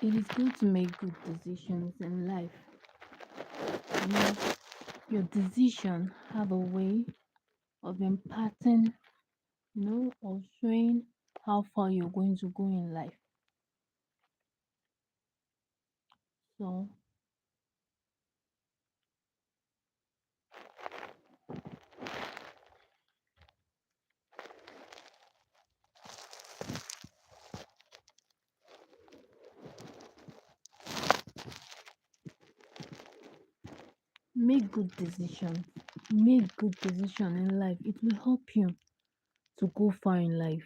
It is good to make good decisions in life. You know, your decision have a way of imparting, of showing how far you're going to go in life. So make good decisions. Make good decision in life. It will help you to go far in life.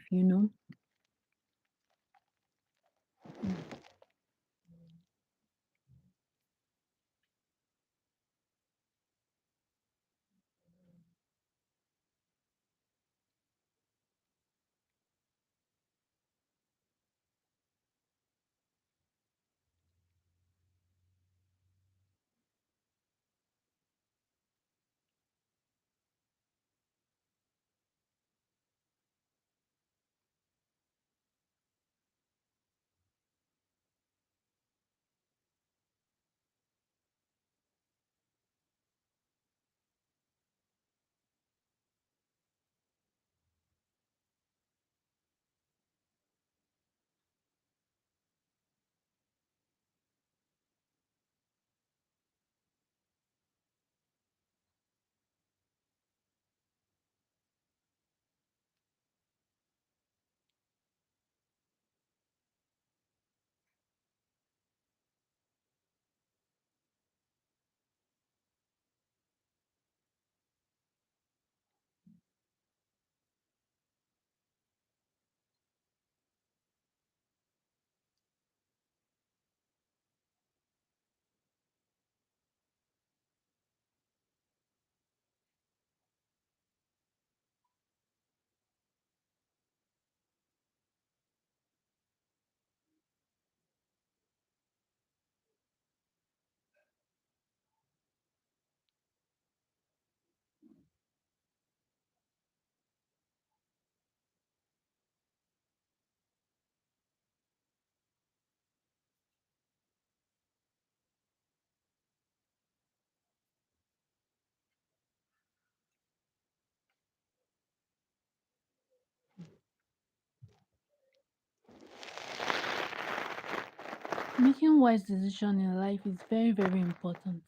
Making wise decision in life is very, very important.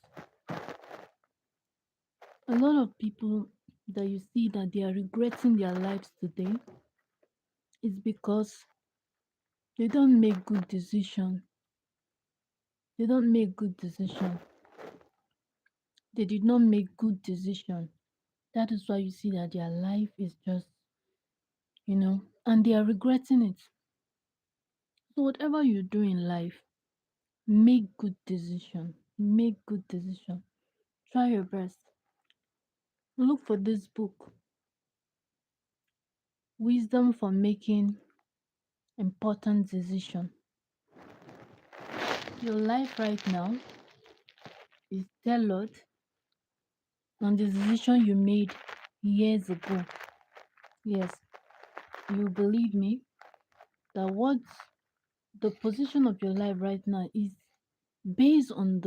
A lot of people that you see that they are regretting their lives today is because they don't make good decision. They don't make good decision. They did not make good decision. That is why you see that their life is just, and they are regretting it. So whatever you do in life, make good decision. Make good decision. Try your best. Look for this book, Wisdom for Making Important Decision. Your life right now is tailored on the decision you made years ago. Yes, you believe me that what the position of your life right now is based on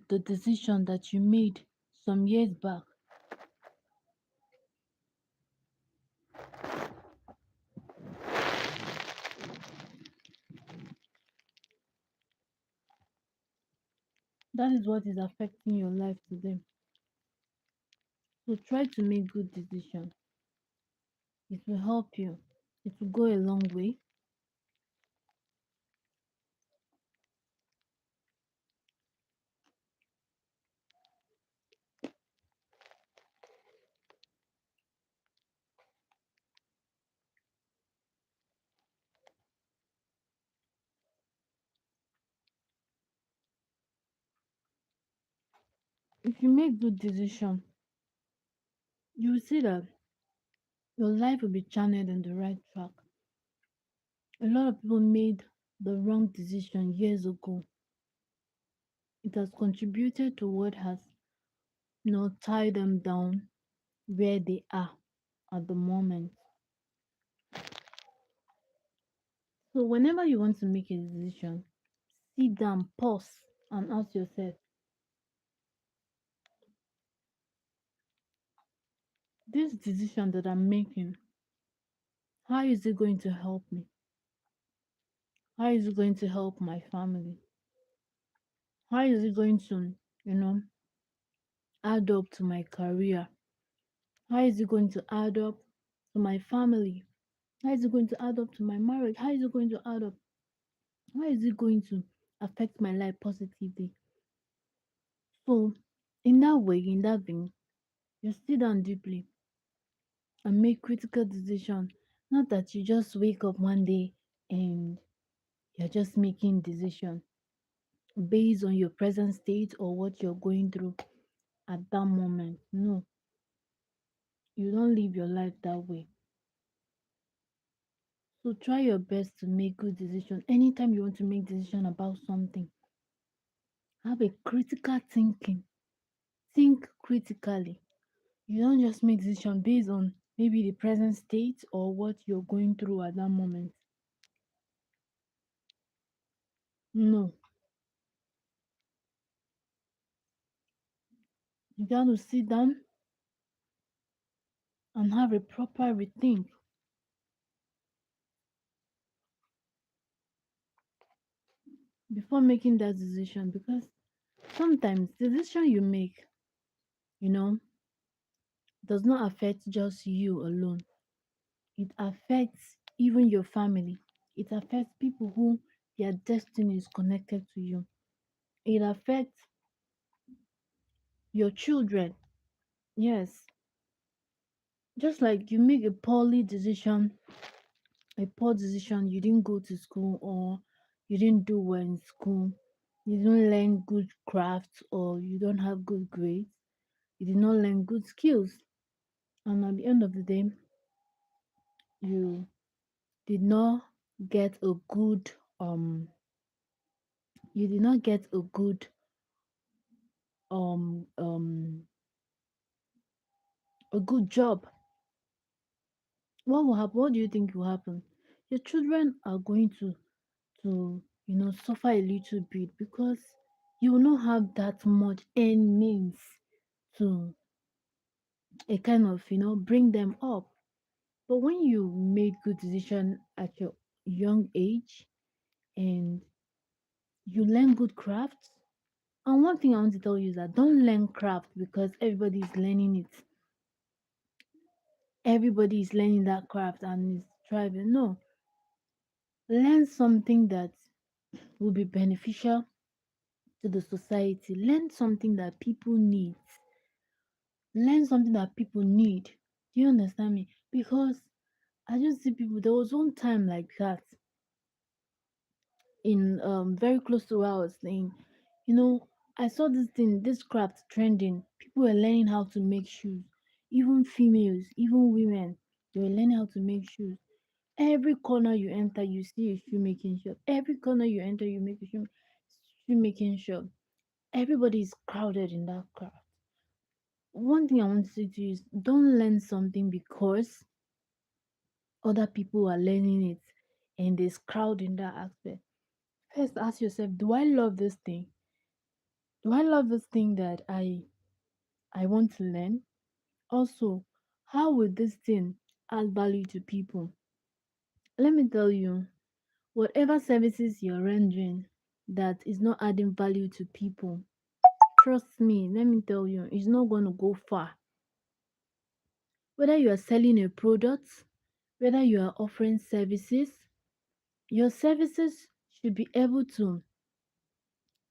the decision that you made some years back. That is what is affecting your life today. So try to make good decisions. It will help you. It will go a long way. If you make good decision, you will see that your life will be channeled in the right track. A lot of people made the wrong decision years ago. It has contributed to what has tied them down where they are at the moment. So whenever you want to make a decision, sit down, pause, and ask yourself, this decision that I'm making, how is it going to help me? How is it going to help my family? How is it going to, you know, add up to my career? How is it going to add up to my family? How is it going to add up to my marriage? How is it going to add up? How is it going to affect my life positively? So, in that way, in that vein, you sit down deeply and make critical decisions. Not that you just wake up one day and you're just making decisions based on your present state or what you're going through at that moment. No, you don't live your life that way. So try your best to make good decisions. Anytime you want to make decision about something, have a critical thinking. Think critically. You don't just make decision based on maybe the present state or what you're going through at that moment. No, you got to sit down and have a proper rethink before making that decision, because sometimes the decision you make, you know, does not affect just you alone. It affects even your family. It affects people who their destiny is connected to you. It affects your children. Yes. Just like you make a poor decision, you didn't go to school or you didn't do well in school, you don't learn good crafts or you don't have good grades, you did not learn good skills. And at the end of the day, you did not get a good you did not get um um a good job. What will happen? What do you think will happen? Your children are going to suffer a little bit because you will not have that much earnings to a kind of bring them up. But when you made good decision at your young age and you learn good crafts, and one thing I want to tell you is that don't learn craft because everybody is learning it. Everybody is learning that craft and is thriving. No, learn something that will be beneficial to the society. Learn something that people need. Learn something that people need. Do you understand me? Because I just see people. There was one time like that in very close to where I was staying. You know, I saw this thing, this craft trending. People were learning how to make shoes. Even females, even women, they were learning how to make shoes. Every corner you enter, you see a shoemaking shop. Every corner you enter, you make a shoemaking shop. Everybody is crowded in that craft. One thing I want to say to you is don't learn something because other people are learning it and there's crowd in that aspect. First ask yourself, do I love this thing? Do I love this thing that I want to learn? Also, how will this thing add value to people? Let me tell you, whatever services you're rendering that is not adding value to people, trust me, let me tell you, it's not going to go far. Whether you are selling a product, whether you are offering services, your services should be able to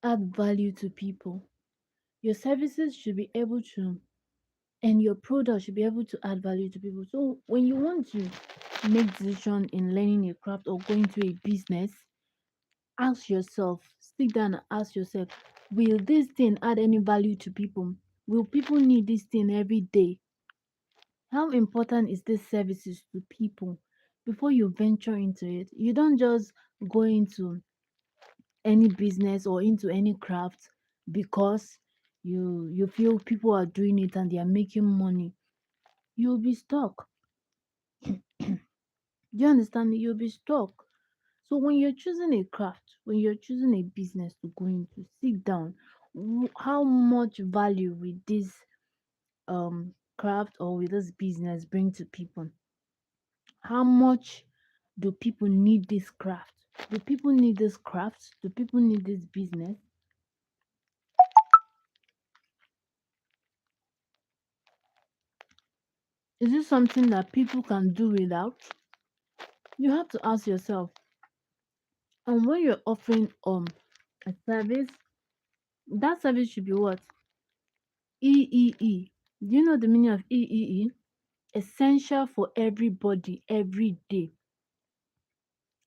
add value to people. Your services should be able to, and your product should be able to add value to people. So when you want to make decision in learning a craft or going to a business, ask yourself, sit down and ask yourself, will this thing add any value to people? Will people need this thing every day? How important is this services to people before you venture into it? You don't just go into any business or into any craft because you feel people are doing it and they are making money. You'll be stuck. Do you understand me? You'll be stuck. So when you're choosing a craft, when you're choosing a business to go into, sit down. How much value will this craft or will this business bring to people? How much do people need this craft? Do people need this craft? Do people need this business? Is this something that people can do without? You have to ask yourself. And when you're offering a service, that service should be what? EEE. Do you know the meaning of EEE? Essential for everybody every day.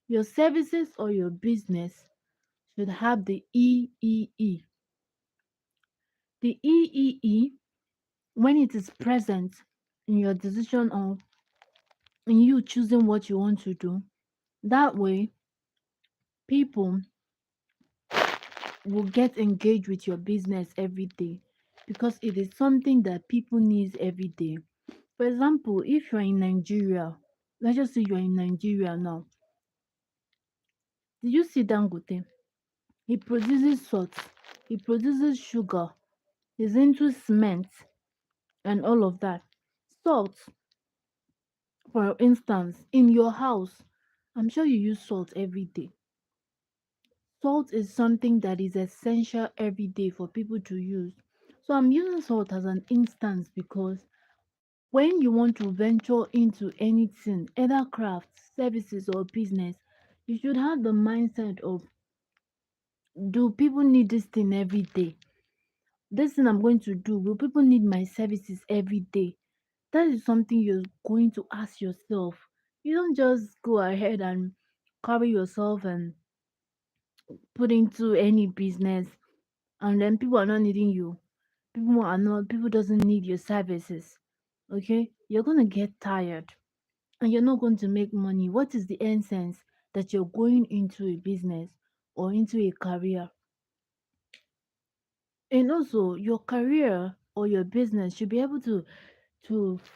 Your services or your business should have the EEE. The EEE, when it is present in your decision or in you choosing what you want to do, that way people will get engaged with your business every day because it is something that people need every day. For example, if you're in Nigeria, let's just say you're in Nigeria now. Did you see Dangote? He produces salt, he produces sugar, he's into cement and all of that. Salt, for instance, in your house, I'm sure you use salt every day. Salt is something that is essential every day for people to use. So I'm using salt as an instance because when you want to venture into anything, either crafts, services, or business, you should have the mindset of, do people need this thing every day? This thing I'm going to do, will people need my services every day? That is something you're going to ask yourself. You don't just go ahead and carry yourself and put into any business and then people are not needing you. People doesn't need your services. Okay? You're gonna get tired and you're not going to make money. What is the end sense that you're going into a business or into a career? And also your career or your business should be able to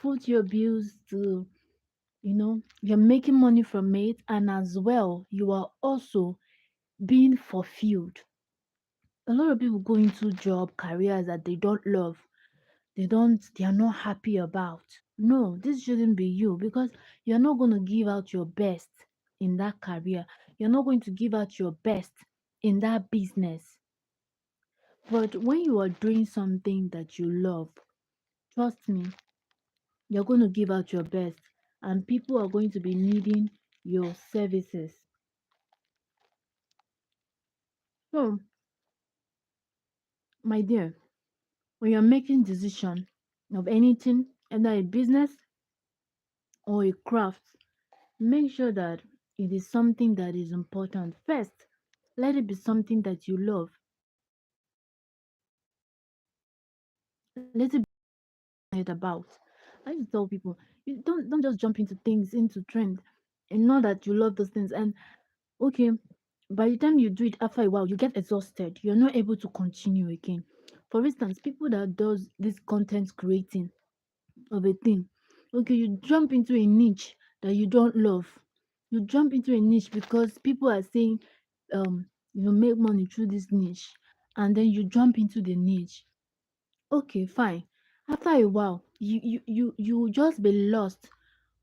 foot your bills, to you're making money from it, and as well you are also being fulfilled. A lot of people go into job careers that they don't love, they are not happy about. No, this shouldn't be you because you're not going to give out your best in that career. You're not going to give out your best in that business. But when you are doing something that you love, trust me, you're going to give out your best and people are going to be needing your services. So, my dear, when you're making decision of anything, either a business or a craft, make sure that it is something that is important. First, let it be something that you love. Let it be it about. I used to tell people, you don't just jump into things, into trend, and know that you love those things. And okay, by the time you do it after a while, you get exhausted. You're not able to continue again. For instance, people that does this content creating of a thing. Okay, you jump into a niche that you don't love. You jump into a niche because people are saying you make money through this niche, and then you jump into the niche. Okay, fine. After a while, you will just be lost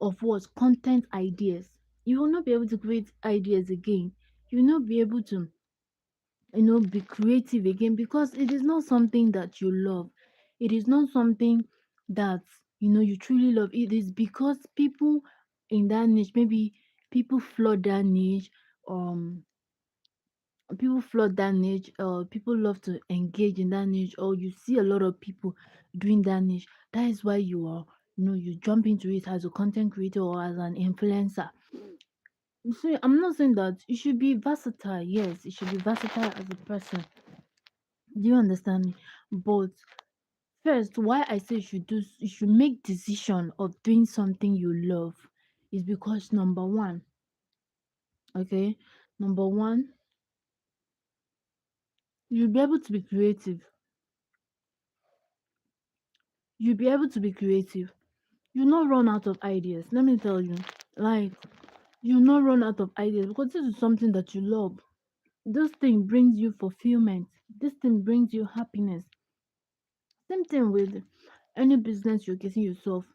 of what content ideas. You will not be able to create ideas again. You will not be able to be creative again because it is not something that you love. It is not something that you truly love. It is because people in that niche, maybe people flood that niche, um people flood that niche, people love to engage in that niche, or you see a lot of people doing that niche. That is why you jump into it as a content creator or as an influencer. So I'm not saying that you should be versatile. Yes, you should be versatile as a person. Do you understand me? But First, why I say you should make decision of doing something you love is because number one, okay, number one, you'll be able to be creative. You'll be able to be creative. You'll not run out of ideas. Let me tell you, like you'll not run out of ideas because this is something that you love. This thing brings you fulfillment. This thing brings you happiness. Same thing with any business you're getting yourself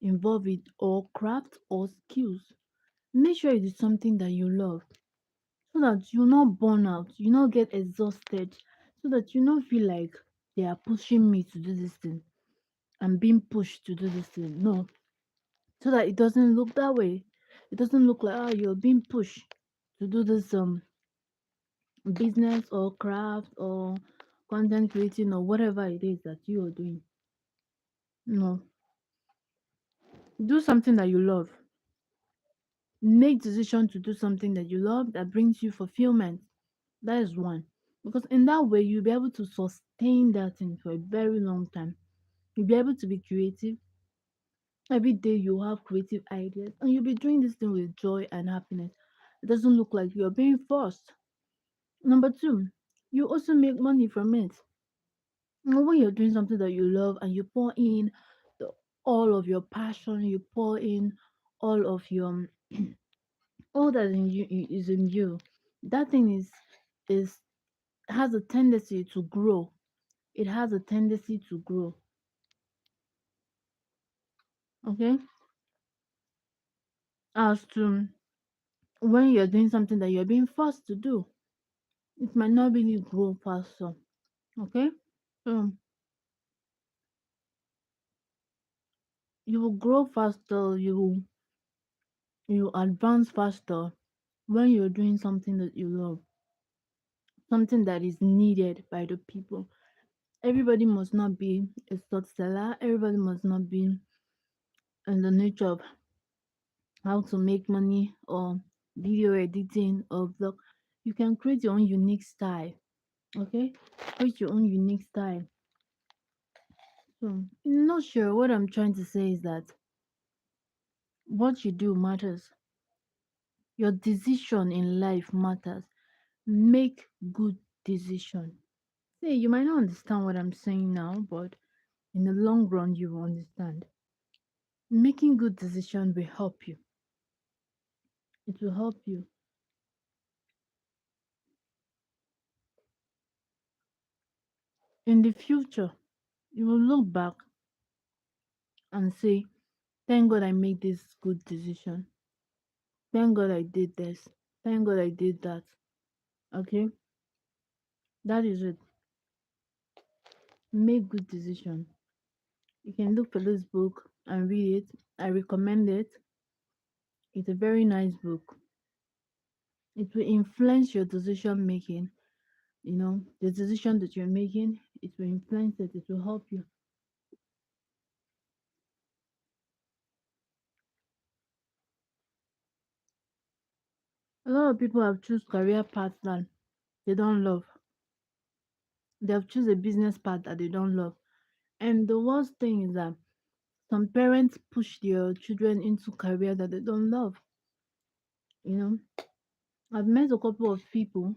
involved with, or craft or skills. Make sure it is something that you love so that you not burn out, you not get exhausted, so that you not feel like they are pushing me to do this thing. I'm being pushed to do this thing. No, so that it doesn't look that way. It doesn't look like you're being pushed to do this business or craft or content creating or whatever it is that you are doing. No, do something that you love. Make decision to do something that you love that brings you fulfillment. That is one. Because in that way you'll be able to sustain that thing for a very long time. You'll be able to be creative. Every day you have creative ideas and you'll be doing this thing with joy and happiness. It doesn't look like you're being forced. Number two, you also make money from it. When you're doing something that you love and you pour in the, all of your passion, you pour in all of your all that in you is in you. That thing is has a tendency to grow. It has a tendency to grow. Okay, as to when you're doing something that you're being forced to do, it might not really grow faster. Okay, so you will grow faster. You advance faster when you're doing something that you love, something that is needed by the people. Everybody must not be a stock seller. Everybody must not be in the nature of how to make money or video editing or vlog. You can create your own unique style. Okay, create your own unique style. So, I'm not sure what I'm trying to say is that what you do matters. Your decision in life matters. Make good decision. See, you might not understand what I'm saying now, but in the long run, you will understand. Making good decision will help you. It will help you in the future. You will look back and say, "Thank God I made this good decision. Thank God I did this. Thank God I did that." Okay, that is it. Make good decision. You can look for this book and read it. I recommend it. It's a very nice book. It will influence your decision making. You know, the decision that you're making, it will influence it. It will help you. A lot of people have choose career paths that they don't love. They have choose a business path that they don't love. And the worst thing is that some parents push their children into career that they don't love. You know, I've met a couple of people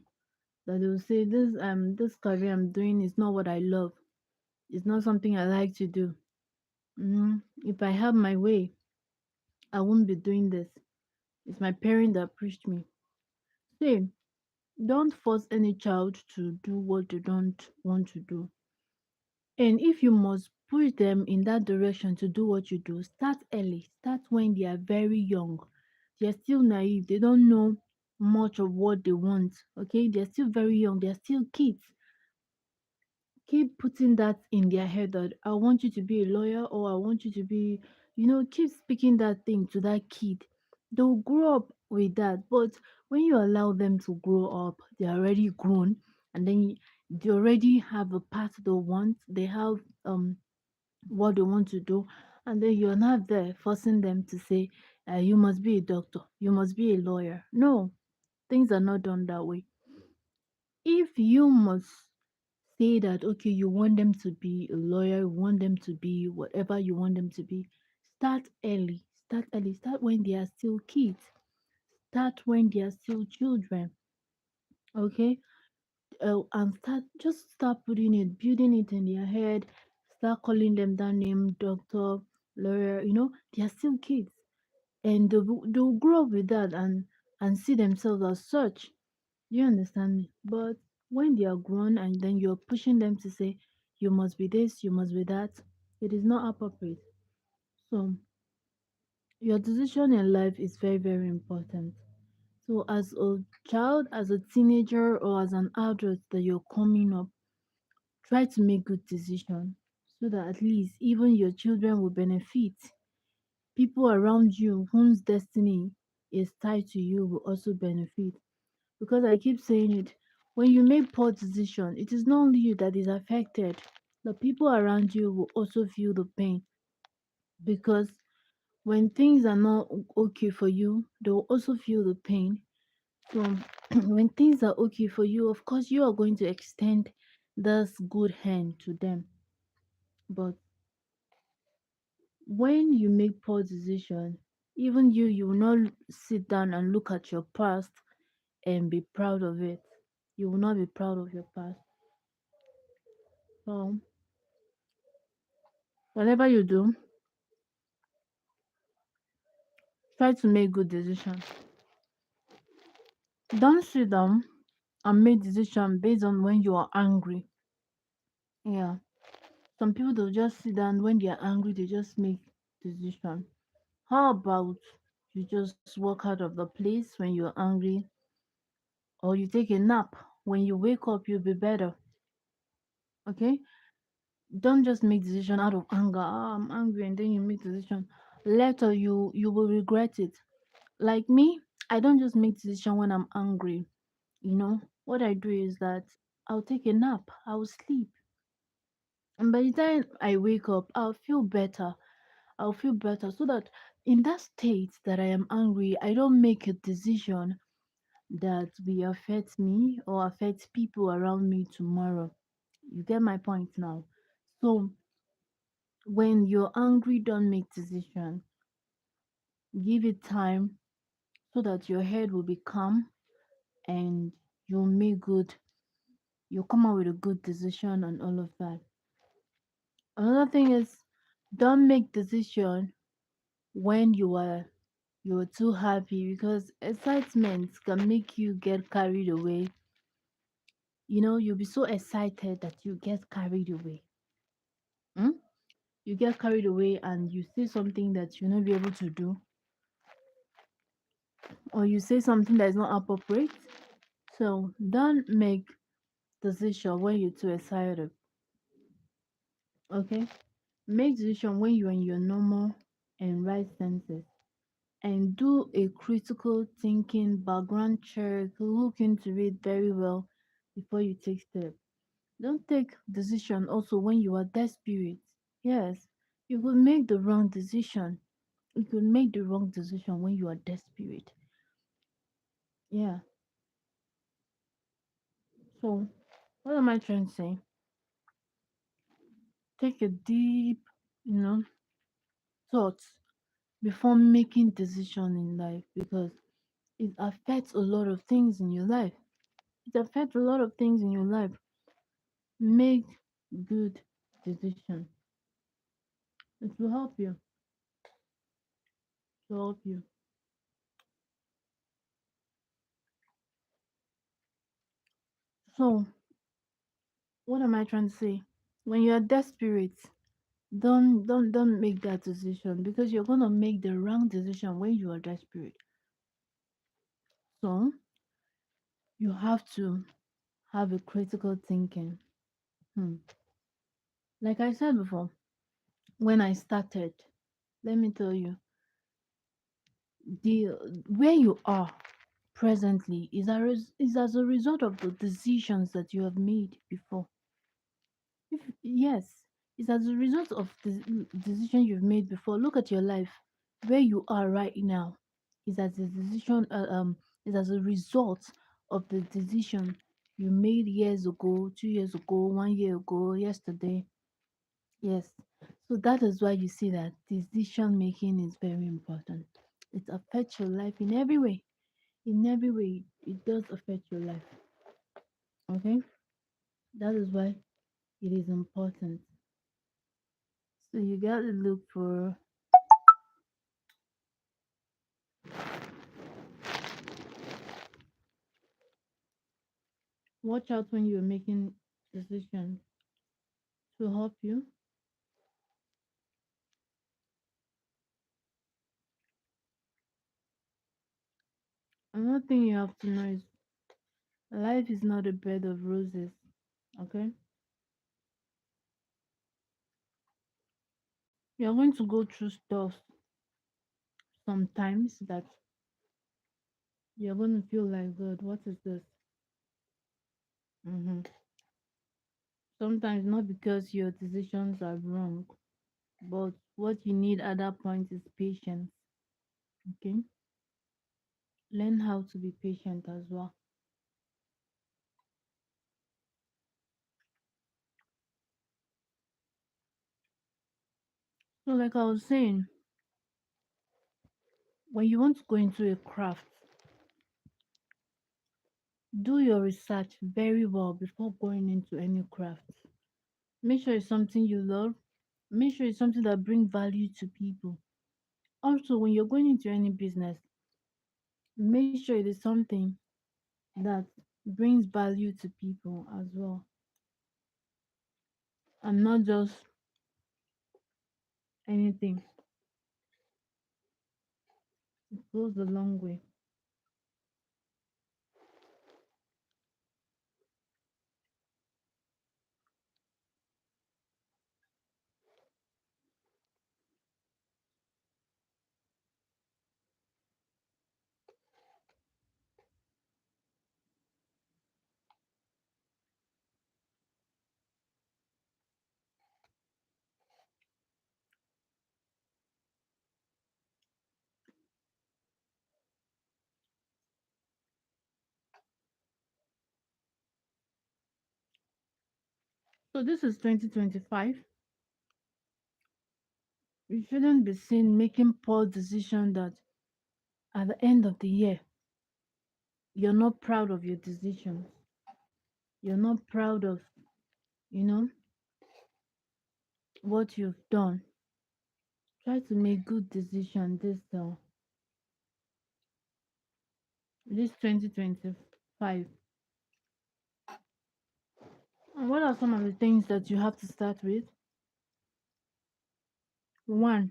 that will say this career I'm doing is not what I love. It's not something I like to do. If I have my way, I won't be doing this. It's my parent that pushed me. Say, don't force any child to do what they don't want to do. And if you must push them in that direction to do what you do, start early. Start when they are very young. They're still naive. They don't know much of what they want. Okay, they're still very young. They're still kids. Keep putting that in their head that I want you to be a lawyer or I want you to be, keep speaking that thing to that kid. They'll grow up with that. But when you allow them to grow up, they're already grown and then they already have a path they want. They have what they want to do, and then you're not there forcing them to say, you must be a doctor, you must be a lawyer. No, things are not done that way. If you must say that okay, you want them to be a lawyer, you want them to be whatever you want them to be. Start early. Start early. Start when they are still kids. Start when they are still children. Okay? And start putting it, building it in their head. Start calling them that name, doctor, lawyer. They are still kids, and they'll grow up with that and see themselves as such. You understand me? But when they are grown and then you're pushing them to say, you must be this, you must be that, it is not appropriate. So, your decision in life is very, very important. So, as a child, as a teenager, or as an adult that you're coming up, try to make good decisions so that at least even your children will benefit. People around you whose destiny is tied to you will also benefit. Because I keep saying it, when you make poor decision, it is not only you that is affected. The people around you will also feel the pain because when things are not okay for you, they will also feel the pain. So when things are okay for you, of course you are going to extend this good hand to them. But when you make poor decision, even you will not sit down and look at your past and be proud of it. You will not be proud of your past. So whatever you do, try to make good decisions. Don't sit down and make decision based on when you are angry. Yeah. Some people they'll just sit down when they are angry, they just make decision. How about you just walk out of the place when you're angry, or you take a nap. When you wake up, you'll be better. Okay? Don't just make decision out of anger. Ah, I'm angry, and then you make decision. Later, you will regret it. Like me, I don't just make decision when I'm angry. What I do is that I'll take a nap, I'll sleep, and by the time I wake up, I'll feel better so that in that state that I am angry, I don't make a decision that will affect me or affect people around me tomorrow. You get my point now? So when you're angry, don't make decision. Give it time so that your head will be calm and you'll make good you'll come out with a good decision and all of that. Another thing is, don't make decision when you're too happy because excitement can make you get carried away. You'll be so excited that you get carried away. Hmm? You get carried away and you say something that you'll not be able to do, or you say something that is not appropriate. So don't make decision when you're too excited. Okay? Make decision when you're in your normal and right senses. And do a critical thinking background check, look into it very well before you take steps. Don't take decision also when you are desperate. Yes, you could make the wrong decision. You could make the wrong decision when you are desperate. Yeah. So what am I trying to say? Take a deep, you know, thoughts before making decision in life because it affects a lot of things in your life. It affects a lot of things in your life. Make good decision. It will help you. To help you. So what am I trying to say? When you are desperate, don't make that decision because you're gonna make the wrong decision when you are desperate. So you have to have a critical thinking. Hmm. Like I said before, when I started, let me tell you, the where you are presently is as a result of the decisions that you have made before. Yes, it's as a result of the decision you've made before. Look at your life, where you are right now. Is as a decision. Is as a result of the decision. you made years ago, 2 years ago, 1 year ago, yesterday. Yes. So that is why you see that decision making is very important. It affects your life in every way. In every way, it does affect your life. Okay? That is why it is important. So you got to look for, watch out when you're making decisions to help you. Another thing you have to know is life is not a bed of roses. Okay? You're going to go through stuff sometimes that you're going to feel like, God, what is this? hmm Sometimes not because your decisions are wrong, but what you need at that point is patience. Okay? Learn how to be patient as well. So, like I was saying, when you want to go into a craft, do your research very well before going into any craft. Make sure it's something you love. Make sure it's something that brings value to people. Also, when you're going into any business, make sure it is something that brings value to people as well, and not just anything. It goes a long way. So this is 2025. You shouldn't be seen making poor decisions that at the end of the year you're not proud of your decisions. You're not proud of, you know, what you've done. Try to make good decisions this 2025. And what are some of the things that you have to start with? One,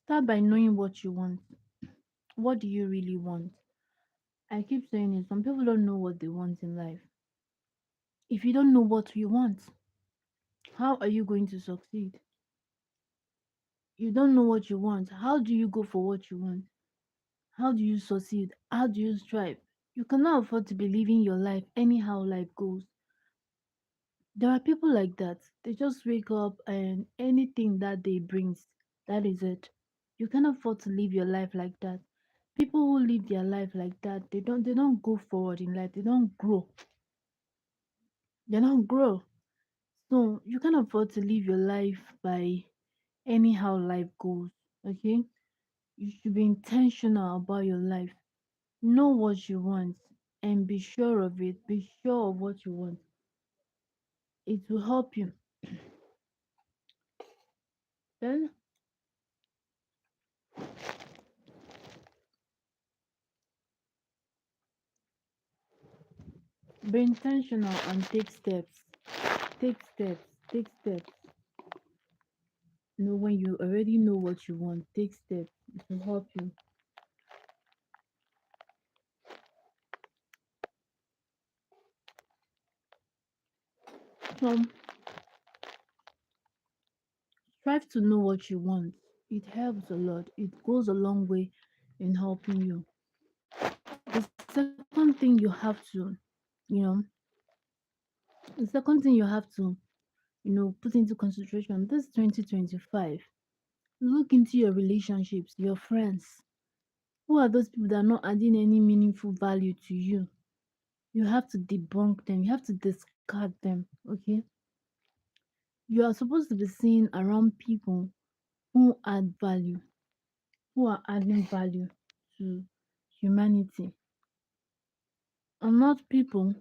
start by knowing what you want. What do you really want? I keep saying it, some people don't know what they want in life. If you don't know what you want, how are you going to succeed? You don't know what you want. How do you go for what you want? How do you succeed? How do you strive? You cannot afford to be living your life anyhow life goes. There are people like that. They just wake up and anything that day brings, that is it. You cannot afford to live your life like that. People who live their life like that, they don't go forward in life. They don't grow. They don't grow. So you can't afford to live your life by anyhow life goes. Okay? You should be intentional about your life. Know what you want and be sure of it. Be sure of what you want. It will help you. Then be intentional and take steps. Take steps. Take steps. Know when you already know what you want. Take steps. It will help you. So strive to know what you want. It helps a lot. It goes a long way in helping you. The second thing you have to, you know, the second thing you have to, put into consideration this 2025. Look into your relationships, your friends. Who are those people that are not adding any meaningful value to you? You have to debunk them. You have to discard them. Okay. You are supposed to be seen around people who add value, who are adding value to humanity, and not people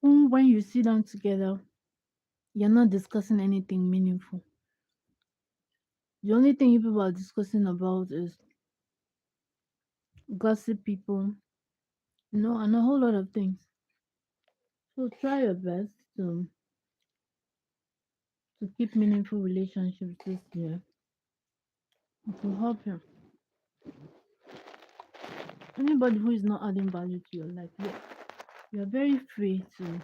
who, when you sit down together, you're not discussing anything meaningful. The only thing you people are discussing about is gossip people, and a whole lot of things. So try your best to keep meaningful relationships this year. It will help you. Anybody who is not adding value to your life, you're very free to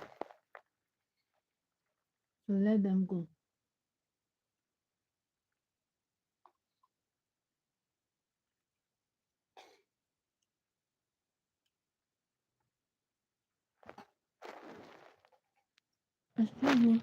let them go. Excuse me.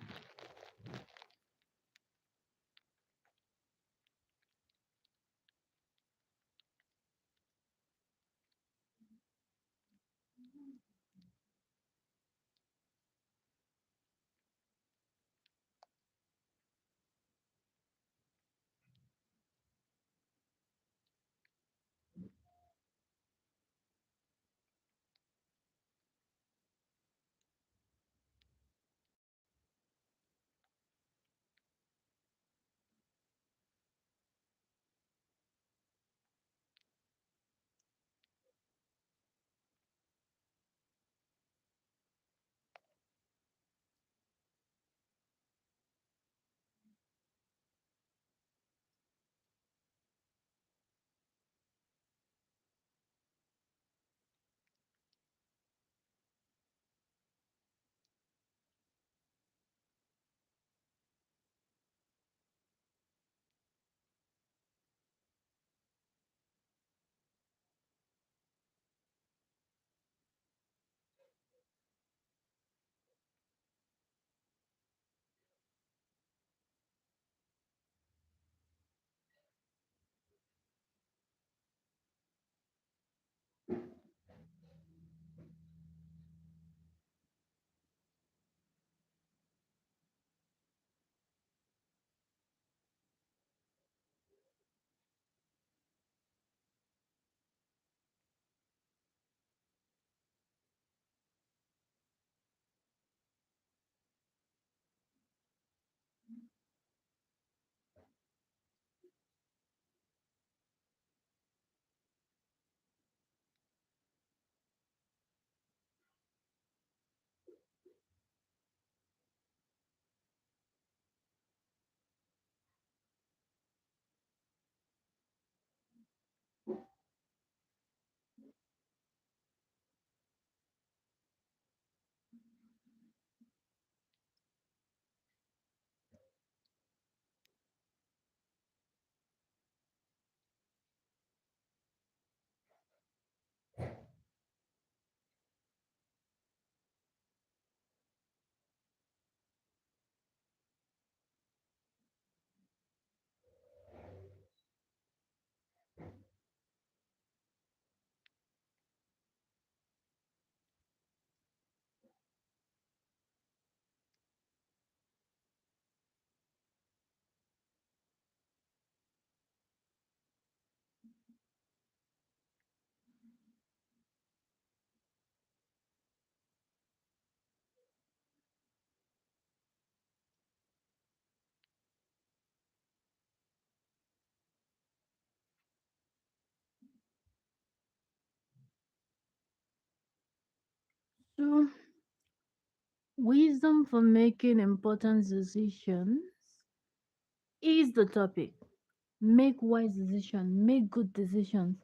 So, wisdom for making important decisions is the topic. Make wise decisions, make good decisions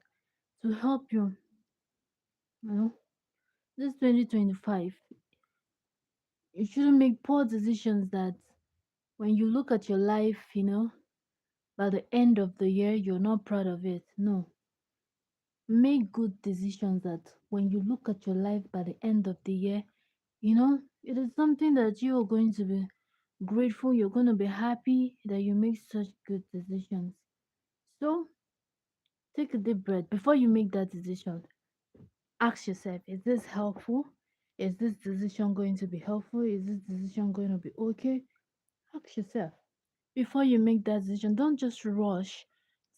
to help you. You know, this 2025, you shouldn't make poor decisions that when you look at your life, by the end of the year, you're not proud of it. No, make good decisions that when you look at your life by the end of the year, it is something that you are going to be grateful, you're going to be happy that you make such good decisions. So take a deep breath before you make that decision. Ask yourself, is this helpful? Is this decision going to be helpful? Is this decision going to be okay? Ask yourself before you make that decision. Don't just rush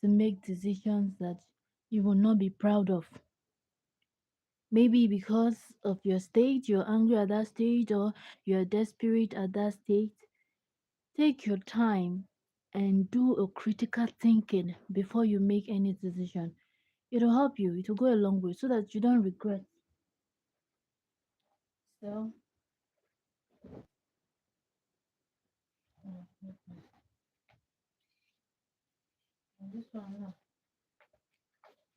to make decisions that you will not be proud of. Maybe because of your state, you're angry at that stage, or you're desperate at that state. Take your time and do a critical thinking before you make any decision. It'll help you, it will go a long way so that you don't regret. So, this one now,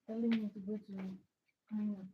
telling me to go to kind of.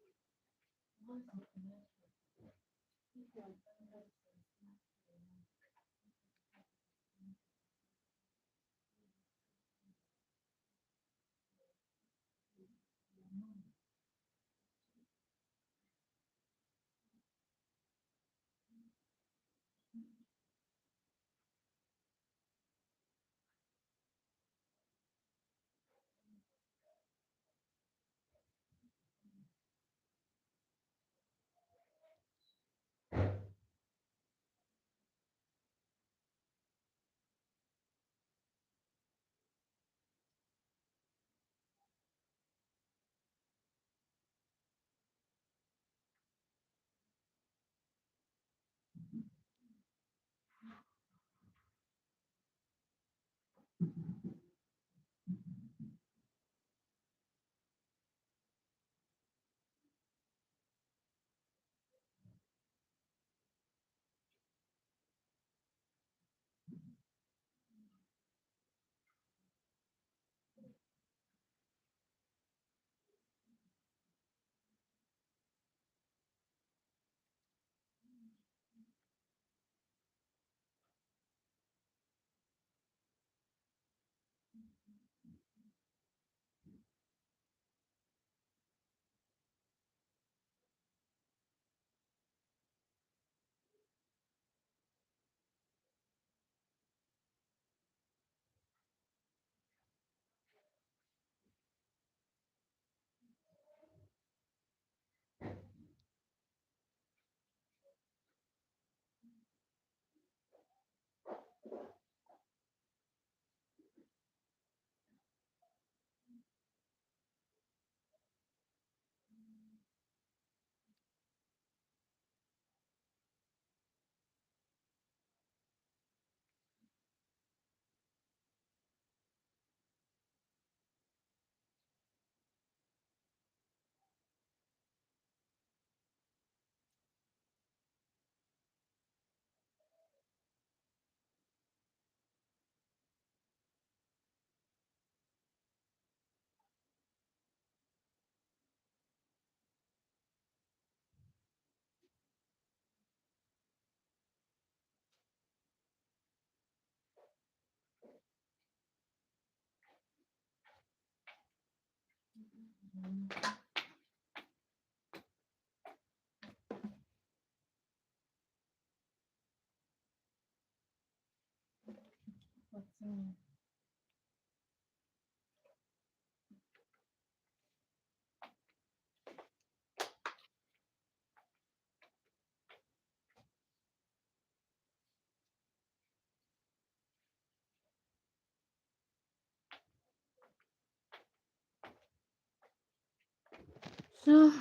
So,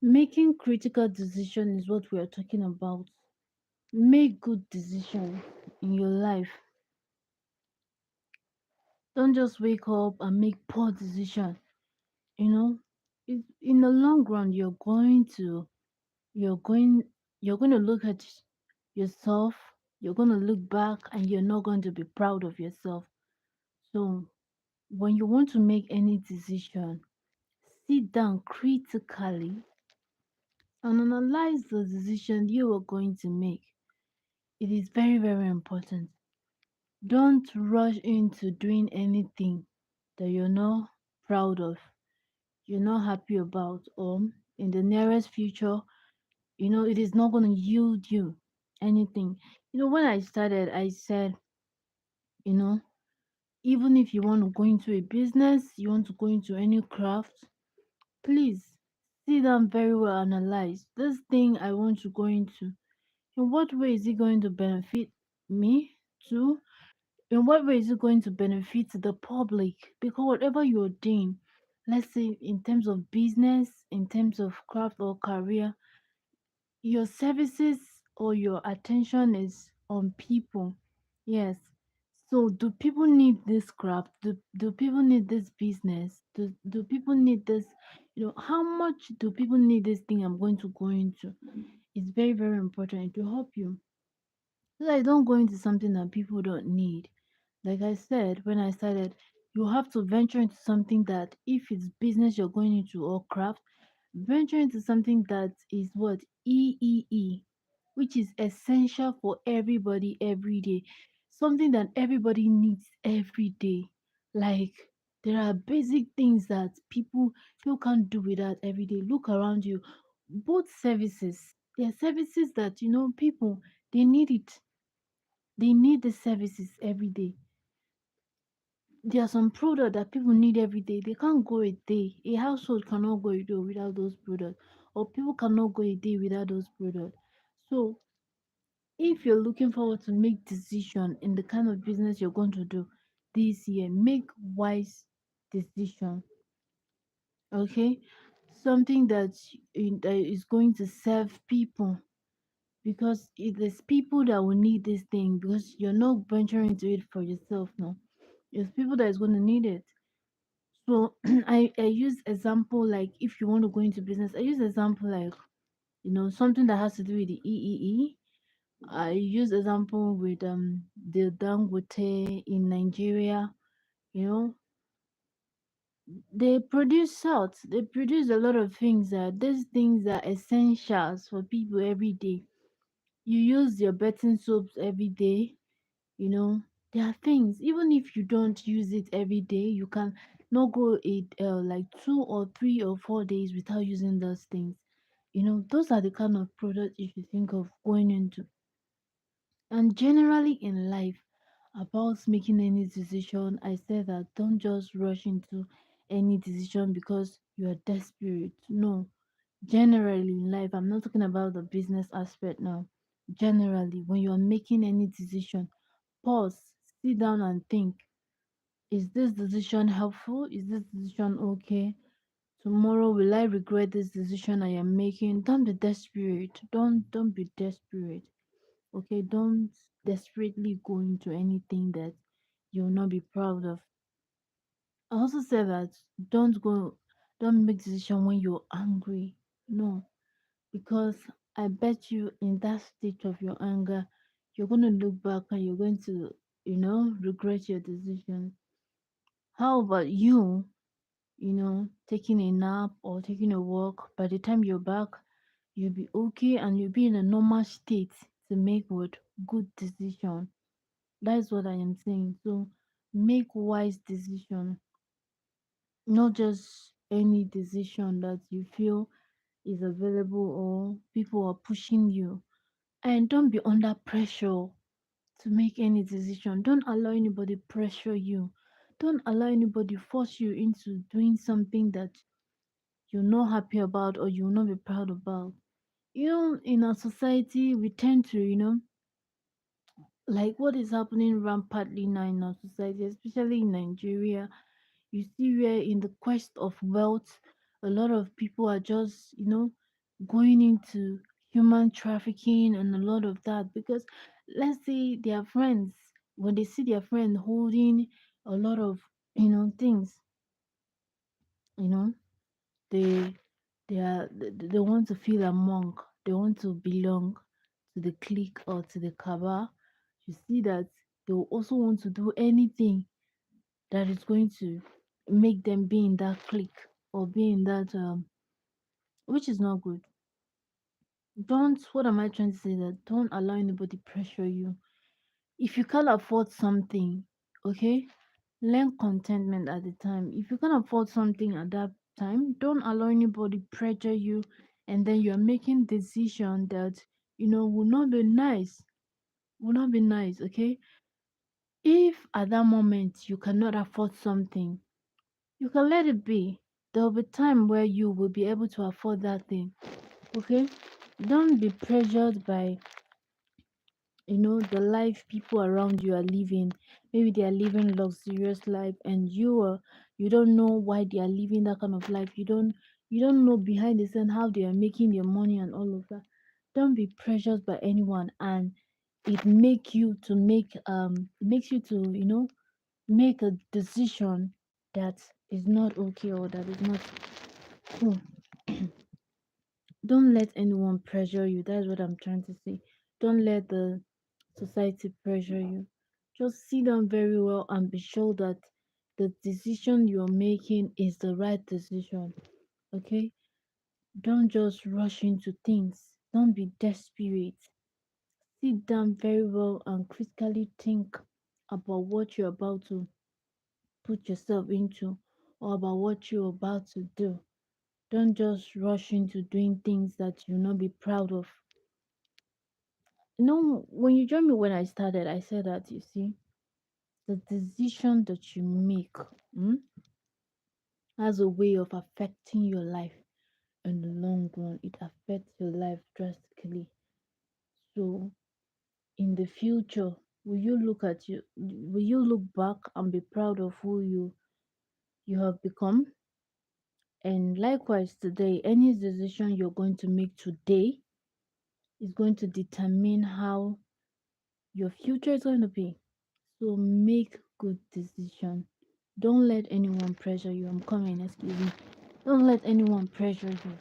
making critical decision is what we are talking about. Make good decisions in your life. Don't just wake up and make poor decision. You know, in the long run, you're going, you're going to look at yourself. You're going to look back, and you're not going to be proud of yourself. So, when you want to make any decision, sit down critically and analyze the decision you are going to make. It is very, very important. Don't rush into doing anything that you're not proud of, you're not happy about, or in the nearest future, it is not going to yield you anything. When I started, I said, you know, even if you want to go into a business, you want to go into any craft, Please sit down very well, analyze this thing I want to go into. In what way is it going to benefit me too? In what way is it going to benefit the public? Because whatever you're doing, let's say in terms of business, in terms of craft or career, your services or your attention is on people. Yes. So do people need this craft? Do people need this business? Do people need this? How much do people need this thing I'm going to go into? It's very, very important to help you. So I don't go into something that people don't need. Like I said, when I started, you have to venture into something that if it's business you're going into or craft, venture into something that is what EEE, which is essential for everybody every day. Something that everybody needs every day. Like there are basic things that people can't do without every day. Look around you. Both services. There are services that people they need it. They need the services every day. There are some products that people need every day. They can't go a day. A household cannot go a day without those products, or people cannot go a day without those products. So, if you're looking forward to make decision in the kind of business you're going to do this year, make wise decision. Okay, something that is going to serve people because it is people that will need this thing because you're not venturing into it for yourself now. It's people that is going to need it. So I use example like if you want to go into business, I use example like something that has to do with the EEE. I use example with the Dangote in Nigeria. You know, they produce salt. They produce a lot of things that these things are essentials for people every day. You use your bathing soaps every day. you know there are things even if you don't use it every day you can not go like 2 or 3 or 4 days without using those things. Those are the kind of products you should think of going into. And generally in life, about making any decision, I say that don't just rush into any decision because you are desperate. No, generally in life, I'm not talking about the business aspect now. Generally, when you are making any decision, pause, sit down and think, is this decision helpful? Is this decision okay? Tomorrow will I regret this decision I am making? Don't be desperate. Don't be desperate. Okay, don't desperately go into anything that you'll not be proud of. I also say that don't make decision when you're angry. No, because I bet you in that state of your anger, you're gonna look back and you're going to, regret your decisions. How about taking a nap or taking a walk? By the time you're back, you'll be okay and you'll be in a normal state to make what good decision. That's what I am saying. So make wise decision, not just any decision that you feel is available or people are pushing you. And don't be under pressure to make any decision. Don't allow anybody pressure you. Don't allow anybody force you into doing something that you're not happy about or you'll not be proud about. In our society, we tend to, like what is happening rampantly now in our society, especially in Nigeria. You see where in the quest of wealth, a lot of people are just, going into human trafficking and a lot of that because let's say their friends, when they see their friend holding a lot of, things, you know, they they want to feel among, they want to belong to the clique or to the cabal. You see that they will also want to do anything that is going to make them be in that clique or be in that which is not good. Don't What am I trying to say? That don't allow anybody pressure you. If you can't afford something, okay, learn contentment at the time. If you can't afford something at that time, don't allow anybody pressure you and then you're making decision that will not be nice. Will not be nice, okay? If at that moment you cannot afford something, you can let it be. There'll be time where you will be able to afford that thing. Okay? Don't be pressured by the life people around you are living. Maybe they are living luxurious life and you don't know why they are living that kind of life. You don't know behind the scene how they are making their money and all of that. Don't be pressured by anyone, and it makes you to make a decision that is not okay or that is not cool. Don't let anyone pressure you. That's what I'm trying to say. Don't let the society pressure you. Just sit down very well and be sure that the decision you're making is the right decision. Okay? Don't just rush into things. Don't be desperate. Sit down very well and critically think about what you're about to put yourself into or about what you're about to do. Don't just rush into doing things that you'll not be proud of. When you joined me when I started, I said that you see, the decision that you make mm, has a way of affecting your life in the long run. It affects your life drastically. So in the future, will you look back and be proud of who you have become? And likewise today, any decision you're going to make today is going to determine how your future is going to be. So make good decision. Don't let anyone pressure you. I'm coming, excuse me. Don't let anyone pressure you.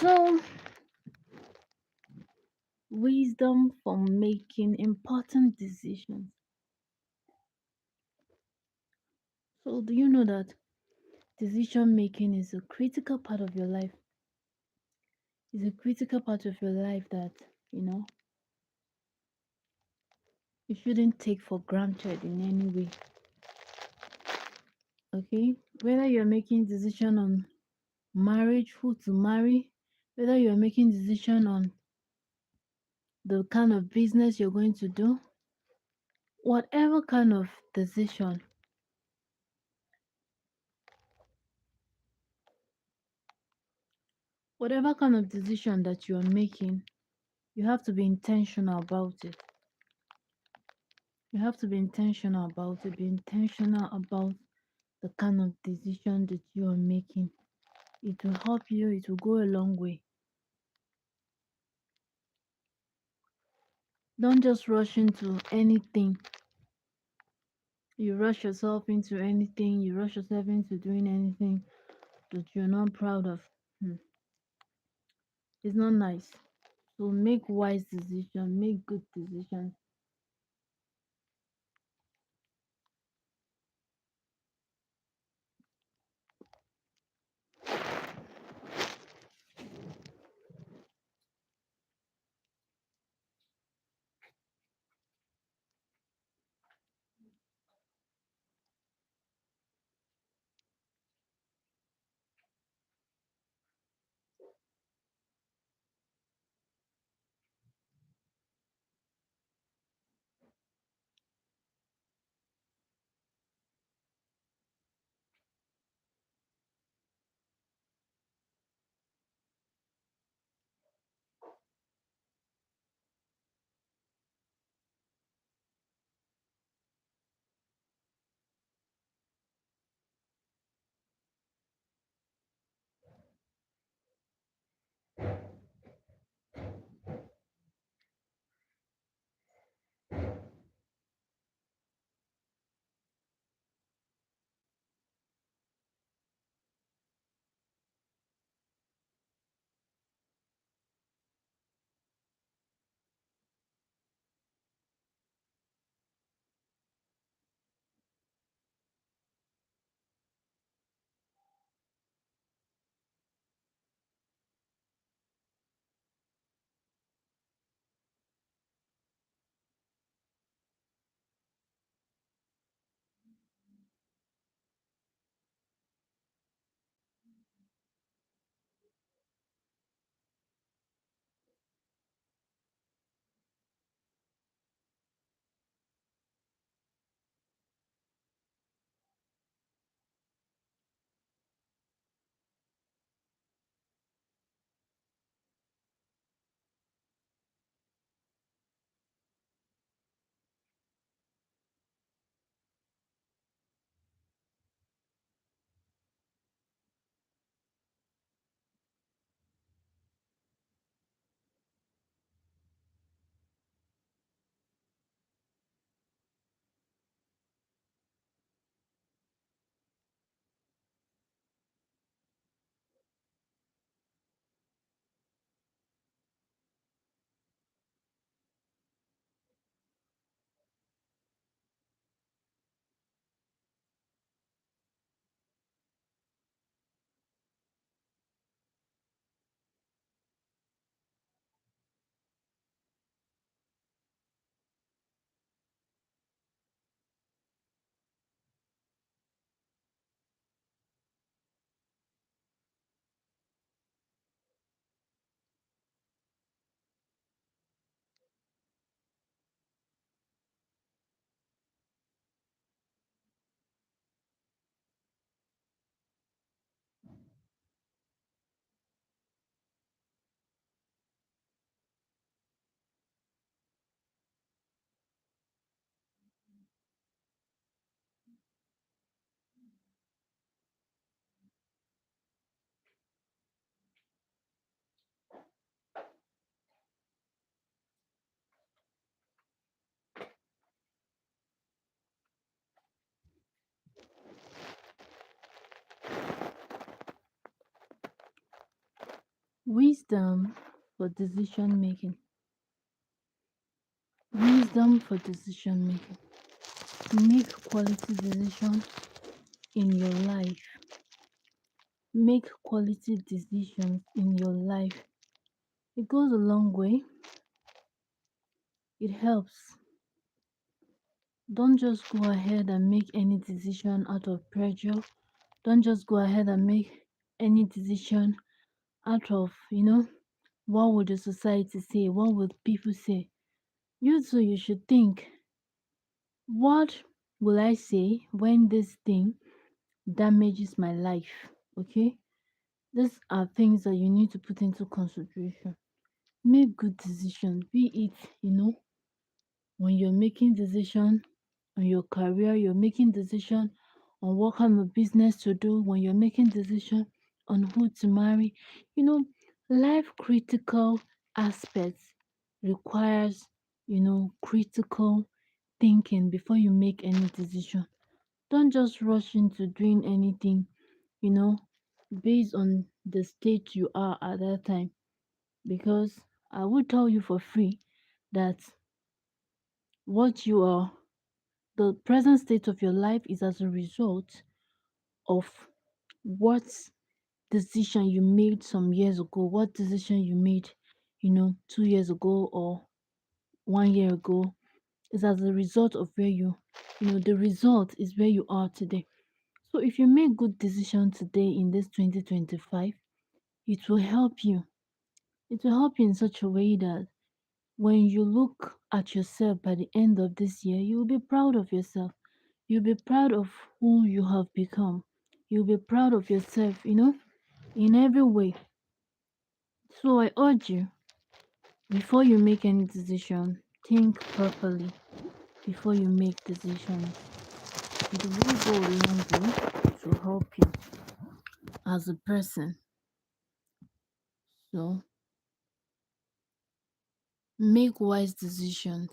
So, wisdom for making important decisions. So, do you know that decision making is a critical part of your life? Is a critical part of your life that, you know, you shouldn't take for granted in any way. Okay? Whether you're making decision on marriage, who to marry, whether you're making decision on the kind of business you're going to do, whatever kind of decision, whatever kind of decision that you're making, you have to be intentional about it. You have to be intentional about it. Be intentional about the kind of decision that you are making. It will help you, it will go a long way. Don't just rush into anything. You rush yourself into anything, you rush yourself into doing anything that you're not proud of. Hmm. It's not nice. So make wise decisions, make good decisions. Wisdom for decision making. Wisdom for decision making. Make quality decisions in your life. Make quality decisions in your life. It goes a long way. It helps. Don't just go ahead and make any decision out of pressure. Don't just go ahead and make any decision out of, what would the society say? What would people say? You too, you should think, what will I say when this thing damages my life? Okay? These are things that you need to put into consideration. Make good decisions, be it, when you're making decision on your career, you're making decision on what kind of business to do, when you're making decision on who to marry. You know, life critical aspects requires, critical thinking before you make any decision. Don't just rush into doing anything, you know, based on the state you are at that time. Because I will tell you for free that what you are, the present state of your life is as a result of what decision you made some years ago, what decision you made, 2 years ago or 1 year ago, is as a result of where the result is where you are today. So if you make good decision today in this 2025, it will help you. It will help you in such a way that when you look at yourself by the end of this year, you will be proud of yourself. You'll be proud of who you have become. You'll be proud of yourself, in every way. So I urge you, before you make any decision, think properly before you make decisions. It will go a long way to help you as a person. So make wise decisions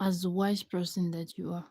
as the wise person that you are.